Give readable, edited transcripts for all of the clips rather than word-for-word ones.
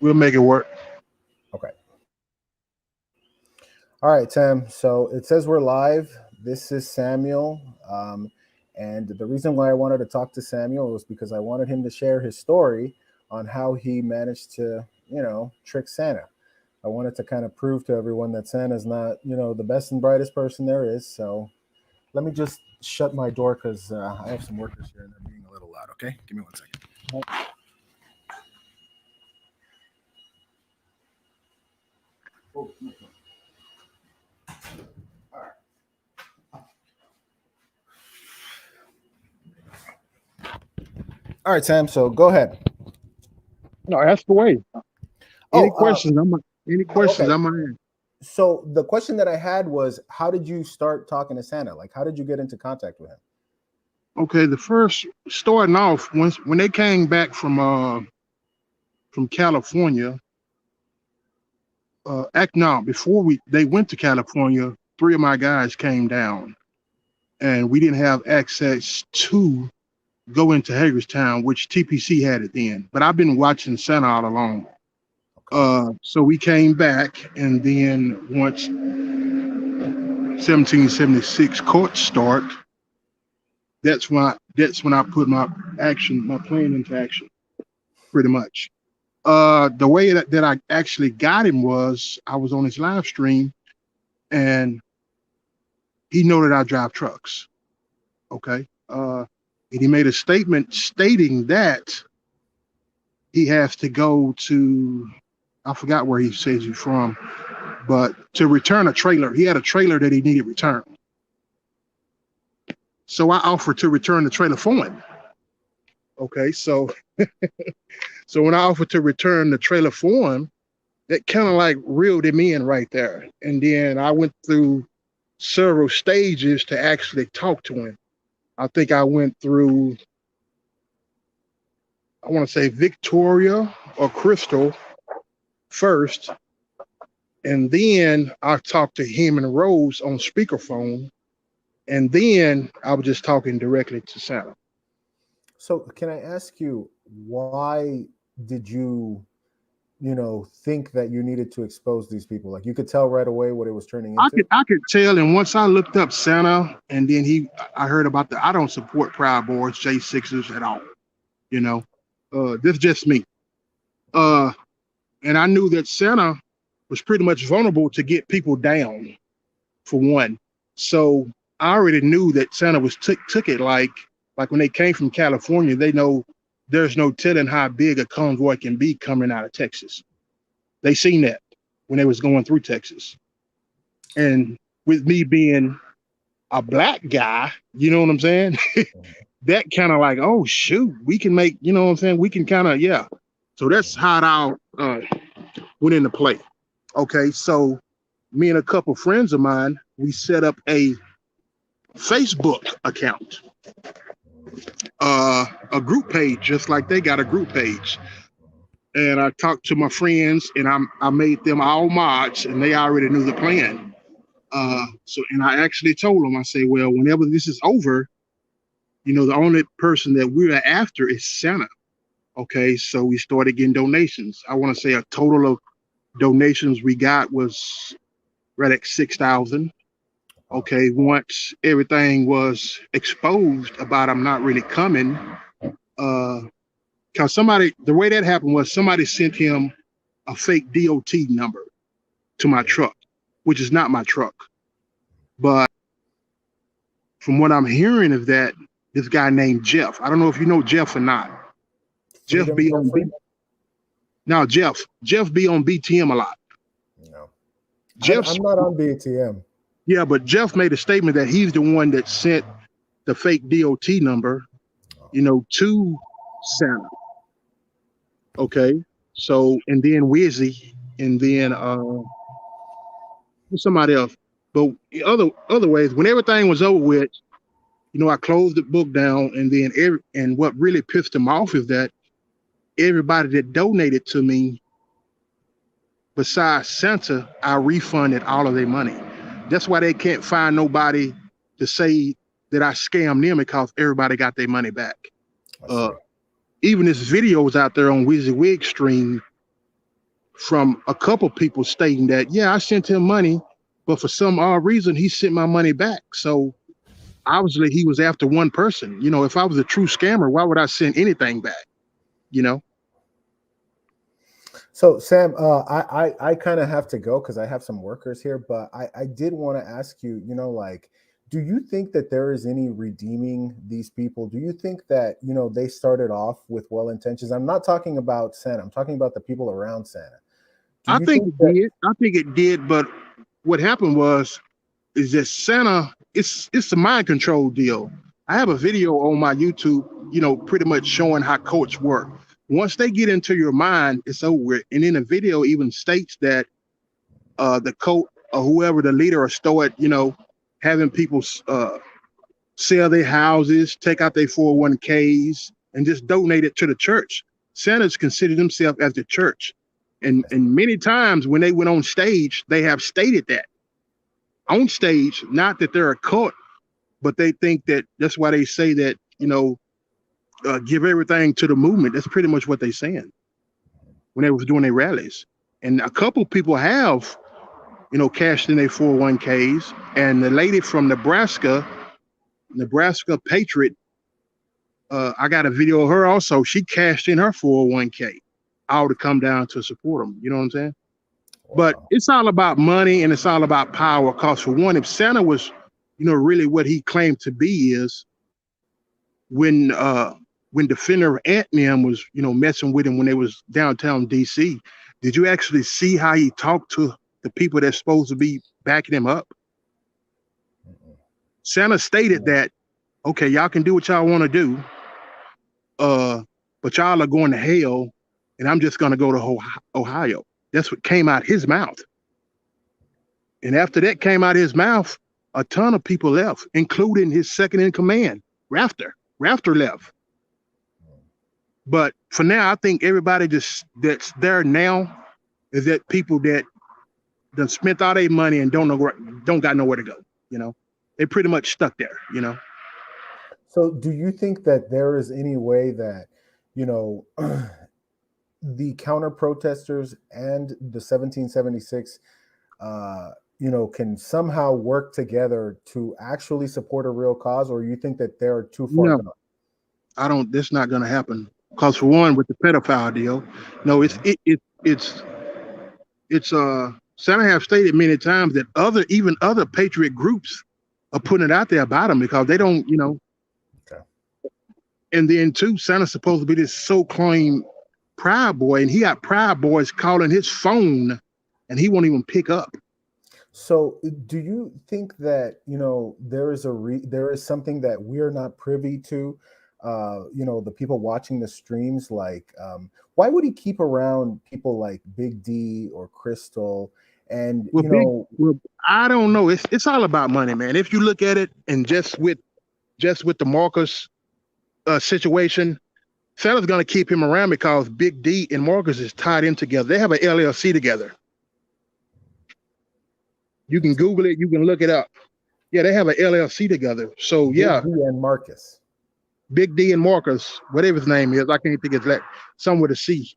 We'll make it work. Okay. All right, Tim. So it says we're live. This is Samuel. And the reason why I wanted to talk to Samuel was because I wanted him to share his story on how he managed to, trick Santa. I wanted to kind of prove to everyone that Santa's not, the best and brightest person there is. So let me just shut my door because I have some workers here and they're being a little loud. Okay, give me 1 second. Oh, no. All right, Sam. So go ahead. No, ask away. Any Oh, questions? Any questions? okay. I'm in. So the question that I had was, how did you start talking to Santa? Like, how did you get into contact with him? Okay, the first starting off when they came back from California. Before they went to California, three of my guys came down, and we didn't have access to go into Hagerstown, which TPC had it then. But I've been watching Santa all along. So we came back, and then once 1776 court start, that's when I put my plan into action, pretty much. The way that I actually got him was I was on his live stream, and he know that I drive trucks. Okay. And he made a statement stating that he has to go to, I forgot where he says he's from, but to return a trailer. He had a trailer that he needed returned. So I offered to return the trailer for him. Okay, so so when I offered to return the trailer for him, that kind of like reeled him in right there. And then I went through several stages to actually talk to him. I think I went through, I want to say Victoria or Crystal first. And then I talked to him and Rose on speakerphone. And then I was just talking directly to Santa. So can I ask you, why did you, think that you needed to expose these people? Like, you could tell right away what it was turning into? I could tell. And once I looked up Santa, and then I heard about I don't support Proud Boys, J6ers at all. This is just me. And I knew that Santa was pretty much vulnerable to get people down, for one. So I already knew that Santa was took it like when they came from California. They know there's no telling how big a convoy can be coming out of Texas. They seen that when they was going through Texas. And with me being a black guy, you know what I'm saying? That kind of like, oh shoot, we can make, you know what I'm saying? We can kind of, yeah. So that's how it went into play. Okay, so me and a couple friends of mine, we set up a Facebook account, a group page, just like they got a group page. And I talked to my friends, and I made them all mods, and they already knew the plan. And I actually told them, I say, well, whenever this is over, the only person that we're after is Santa. Okay, so we started getting donations. I want to say a total of donations we got was right at 6,000. Okay, once everything was exposed about I'm not really coming, because the way that happened was somebody sent him a fake DOT number to my truck, which is not my truck. But from what I'm hearing of that, this guy named Jeff, I don't know if you know Jeff or not. Jeff be on Jeff be on BTM a lot. No, I'm not on BTM. Yeah, but Jeff made a statement that he's the one that sent the fake DOT number, to Santa. Okay, so and then Wizzy, and then somebody else. But other ways, when everything was over with, I closed the book down, and then and what really pissed him off is that everybody that donated to me, besides Santa, I refunded all of their money. That's why they can't find nobody to say that I scammed them, because everybody got their money back. Even this video is out there on WYZZY Wig stream. from a couple people stating that, yeah, I sent him money, but for some odd reason, he sent my money back. So obviously he was after one person. You know, if I was a true scammer, why would I send anything back? You know? So Sam, I kind of have to go because I have some workers here, but I did want to ask you, like, do you think that there is any redeeming these people? Do you think that, they started off with well intentions? I'm not talking about Santa. I'm talking about the people around Santa. Do I you think think it that? did. I think it did, but what happened is that Santa, it's a mind control deal. I have a video on my YouTube, pretty much showing how cults work. Once they get into your mind, it's over. And in the video even states that the cult or whoever the leader or start, having people sell their houses, take out their 401ks, and just donate it to the church. Santa's considered himself as the church. And many times when they went on stage, they have stated that on stage, not that they're a cult, but they think that that's why they say that, give everything to the movement. That's pretty much what they're saying when they was doing their rallies. And a couple people have, cashed in their 401ks. And the lady from Nebraska Patriot, I got a video of her also. She cashed in her 401k all to come down to support them. You know what I'm saying? Wow. But it's all about money and it's all about power. Because for one, if Santa was, really what he claimed to be is when Defender Ant-Man was, messing with him when they was downtown DC, did you actually see how he talked to the people that's supposed to be backing him up? Santa stated that, okay, y'all can do what y'all want to do, but y'all are going to hell, and I'm just going to go to Ohio. That's what came out his mouth. And after that came out his mouth, a ton of people left, including his second in command, Rafter. Rafter left. But for now, I think everybody that's there now is that people that done spent all their money and don't got nowhere to go. They pretty much stuck there. So do you think that there is any way that, the counter protesters and the 1776, can somehow work together to actually support a real cause, or you think that they're too far gone? I don't. That's not going to happen. Because for one, with the pedophile deal, no, Santa have stated many times that even other patriot groups are putting it out there about him because they don't, Okay. And then too, Santa's supposed to be this so-claimed Proud Boy, and he got Proud Boys calling his phone, and he won't even pick up. So do you think that, there is something that we're not privy to? The people watching the streams, like, why would he keep around people like Big D or Crystal? And I don't know. It's all about money, man. If you look at it, and just with the Marcus situation, Santa's gonna keep him around because Big D and Marcus is tied in together. They have an LLC together. You can Google it. You can look it up. Yeah, they have an LLC together. So yeah, Big D and Marcus. Big D and Marcus, whatever his name is, I can't think it's like somewhere to see.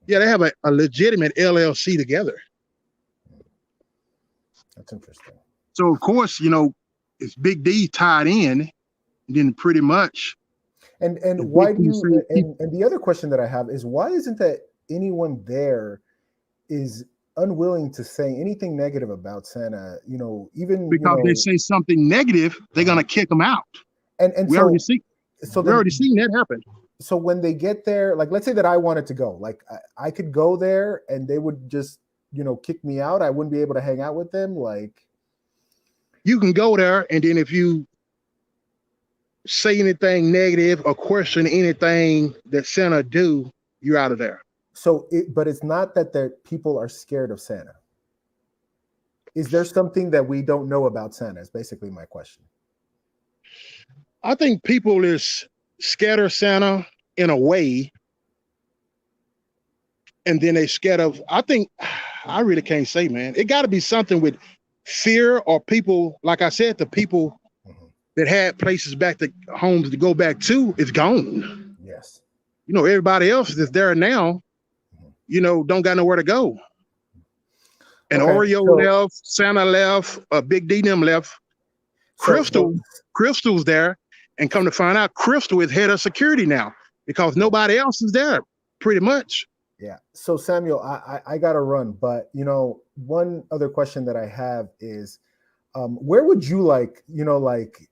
Yeah, they have a legitimate LLC together. That's interesting. So of course, it's Big D tied in, then pretty much. And why do you? And the other question that I have is, why isn't that anyone there is unwilling to say anything negative about Santa? Even because they say something negative, they're gonna kick them out. And we already see. So we're already seeing that happen. So when they get there, like, let's say that I wanted to go, like, I could go there and they would just, kick me out. I wouldn't be able to hang out with them. Like, you can go there, and then if you say anything negative or question anything that Santa do, you're out of there. So, but it's not that people are scared of Santa. Is there something that we don't know about Santa? Is basically my question. I think people is scared of Santa in a way, and then they scared of. I really can't say, man. It got to be something with fear, or people, like I said, the people that had places back to homes to go back to is gone. Yes. Everybody else that's there now, don't got nowhere to go. And Okay, Oreo so left, Santa left, Big D them left. so Crystal's there, and come to find out, Crystal is head of security now because nobody else is there, pretty much. yeah. So Samuel, I gotta run, but one other question that I have is, where would you like, like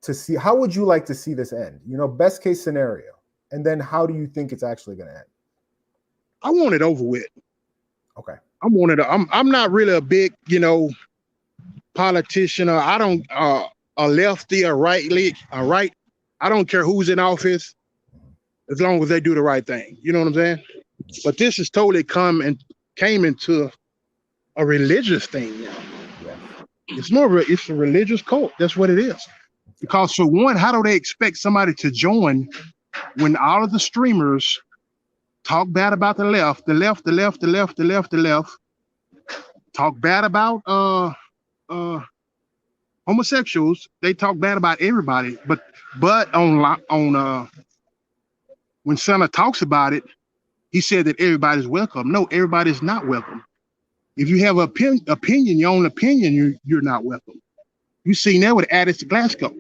to see? How would you like to see this end? Best case scenario, and then how do you think it's actually going to end? I want it over with. Okay. I'm not really a big, politician. I don't a lefty or right. I don't care who's in office as long as they do the right thing. You know what I'm saying? But this has totally came into a religious thing now. Yeah. It's a religious cult. That's what it is. Because for one, how do they expect somebody to join when all of the streamers talk bad about the left, talk bad about homosexuals, they talk bad about everybody, but on when Santa talks about it, he said that everybody's welcome. No, everybody's not welcome. If you have an opinion, your own opinion, you're not welcome. You seen that with Addis Glasgow.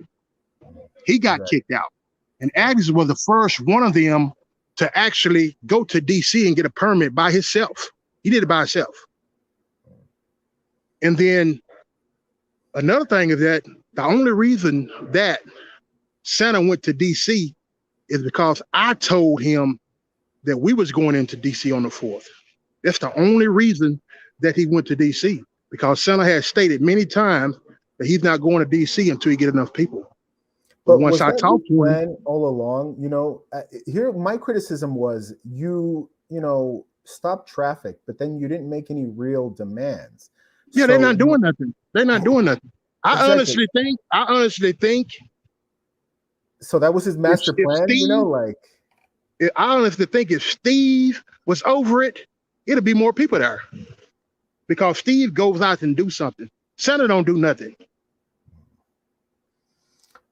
He got kicked out. And Addis was the first one of them to actually go to DC and get a permit by himself. He did it by himself. And then another thing is that the only reason that Santa went to DC is because I told him that we was going into DC on the 4th. That's the only reason that he went to DC, because Santa has stated many times that he's not going to DC until he get enough people. But once I talked to him all along, here my criticism was you stopped traffic, but then you didn't make any real demands. Yeah, they're not doing nothing. They're not doing nothing. I honestly think. So that was his master plan, I honestly think if Steve was over it, it'll be more people there. Because Steve goes out and do something. Santa don't do nothing.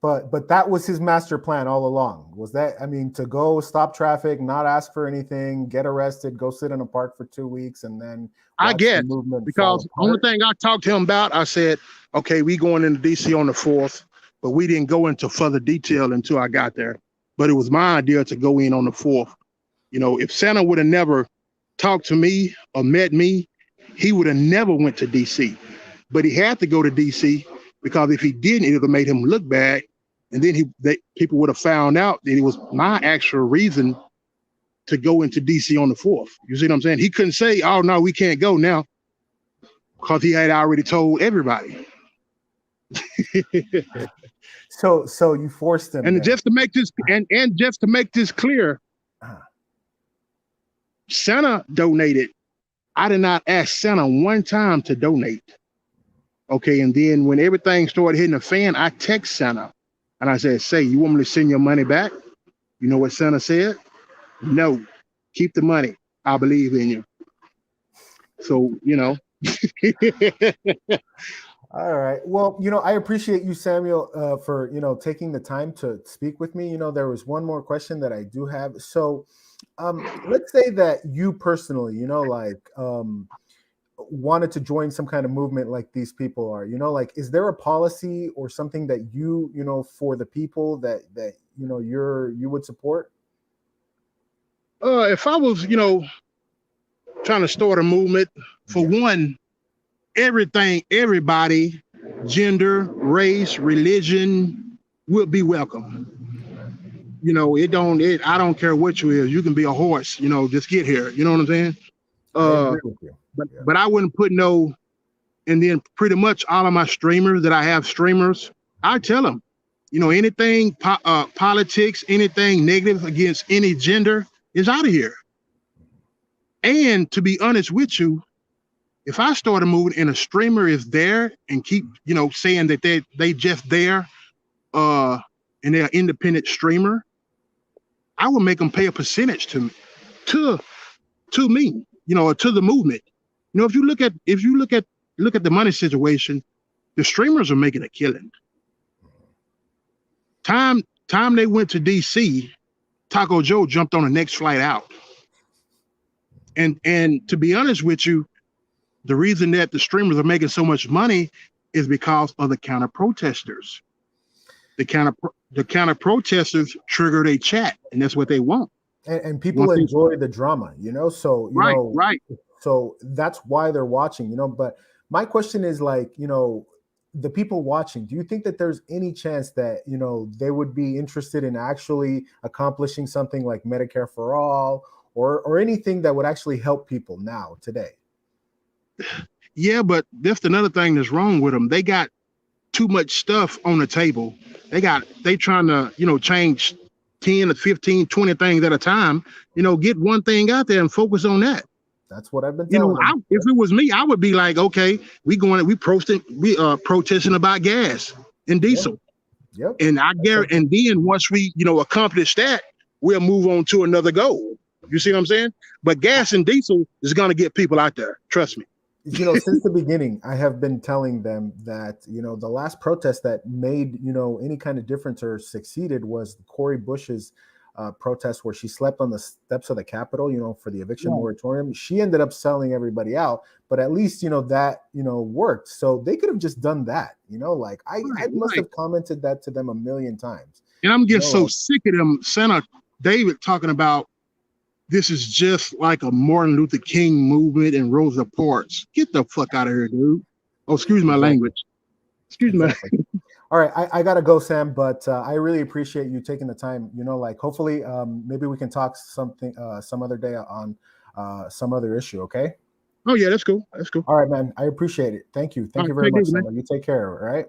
But that was his master plan all along. Was that, to go stop traffic, not ask for anything, get arrested, go sit in a park for 2 weeks, and then I guess because the only thing I talked to him about, I said, okay, we going into DC on the 4th, but we didn't go into further detail until I got there. But it was my idea to go in on the 4th. If Santa would have never talked to me or met me, he would have never went to DC. But he had to go to DC because if he didn't, it would have made him look bad. And then people would have found out that it was my actual reason to go into DC on the 4th. You see what I'm saying? He couldn't say, oh, no, we can't go now, because he had already told everybody. So you forced him. And just to make this clear, Santa donated. I did not ask Santa one time to donate. Okay, and then when everything started hitting the fan, I text Santa and I said, "Say, you want me to send your money back?" You know what Santa said? No, keep the money. I believe in you. So, All right. Well, I appreciate you, Samuel, for, taking the time to speak with me. There was one more question that I do have. So let's say that you personally, wanted to join some kind of movement like these people are, is there a policy or something that you for the people that you would support? If I was, trying to start a movement, for one, everybody, gender, race, religion will be welcome. I don't care what you is. You can be a horse, just get here. You know what I'm saying? I agree with you. But I wouldn't put no, and then pretty much all of my streamers that I have I tell them, anything politics, anything negative against any gender is out of here. And to be honest with you, if I start a movement and a streamer is there and keep, saying that they just there, and they're an independent streamer, I will make them pay a percentage to me, or to the movement. If you look at the money situation, the streamers are making a killing. Time they went to DC, Taco Joe jumped on the next flight out. And to be honest with you, the reason that the streamers are making so much money is because of the counter protesters. The counter protesters triggered a chat, and that's what they want. And people enjoy the drama, so right. So that's why they're watching, but my question is, like, the people watching, do you think that there's any chance that they would be interested in actually accomplishing something like Medicare for all, or anything that would actually help people now today? Yeah, but that's another thing that's wrong with them. They got too much stuff on the table. They trying to change 10 to 15, 20 things at a time. Get one thing out there and focus on that. That's what I've been telling them. If it was me, I would be like, okay, we protesting about gas and diesel. Yep. And and then once we accomplish that, we'll move on to another goal. You see what I'm saying? But gas and diesel is going to get people out there. Trust me. Since the beginning, I have been telling them that, the last protest that made, any kind of difference or succeeded was Cori Bush's protest, where she slept on the steps of the Capitol, for the eviction moratorium. She ended up selling everybody out, but at least, that, worked. So they could have just done that, like I must have commented that to them a million times. And I'm getting so sick of them, Senator David, talking about this is just like a Martin Luther King movement and Rosa Parks. Get the fuck out of here, dude. Oh, excuse my language. Excuse me. All right, I gotta go, Sam, but I really appreciate you taking the time. Hopefully, maybe we can talk some other day on some other issue. Okay. Oh yeah, that's cool. That's cool. All right, man. I appreciate it. Thank you. Thank you very much, Sam. You take care. All right.